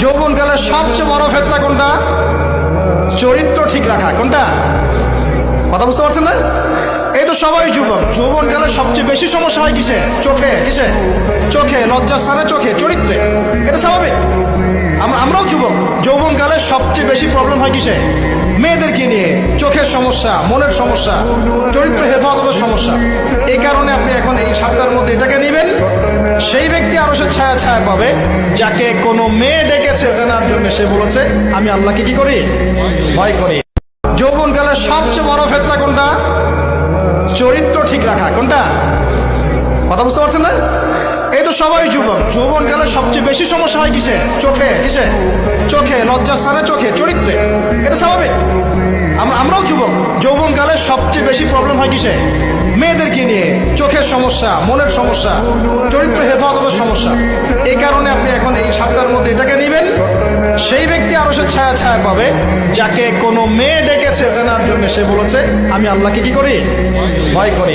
যৌবনকালের সবচেয়ে বড় ফেতনা কোনটা? চরিত্র ঠিক রাখা। কোনটা? কথা বুঝতে পারছেন না? এই তো সবাই যুবক, যৌবনকালে সবচেয়ে বেশি সমস্যা হয় কিসে? চোখে। কিসে? চোখে, লজ্জাস্থানে, চোখে, চরিত্রে। এটা স্বাভাবিক। আমরাও যুবক, যৌবনকালে সবচেয়ে বেশি প্রবলেম হয় কিসে? মেয়েদেরকে নিয়ে। চোখের সমস্যা, মনের সমস্যা, চরিত্র হেফাজতের সমস্যা। এই কারণে আপনি এখন এই সাতটার মধ্যে এটাকে নেবেন, সেই ব্যক্তি আরো সে ছায়া ছায়া পাবে যাকে কোনো মেয়ে ডেকেছে জেনার জন্য, সে বলেছে আমি আল্লাহকে কি করি? ভয় করি। যৌবনকালের সবচেয়ে বড় ফেতনা কোনটা? চরিত্র ঠিক রাখা। কোনটা? কথা বুঝতে পারছেন না? এই তো সবাই যুবক, যৌবনকালে সবচেয়ে বেশি সমস্যা হয় কিসে? চোখে। কিসে? চোখে, লজ্জাস্থানে, চোখে, চরিত্রে। এটা স্বাভাবিক। আমরাও যুবক, যৌবনকালে সবচেয়ে বেশি প্রবলেম হয় কিসে? মেয়েদেরকে নিয়ে। চোখের সমস্যা, মনের সমস্যা, চরিত্র হেফাজতের সমস্যা। এই কারণে আপনি এখন এই সাতটার মধ্যে এটাকে নেবেন, সেই ব্যক্তি আরো সে ছায়া ছায়া পাবে যাকে কোনো মেয়ে ডেকেছে জেনার জন্য, সে বলেছে আমি আল্লাহকে কি করি? ভয় করি।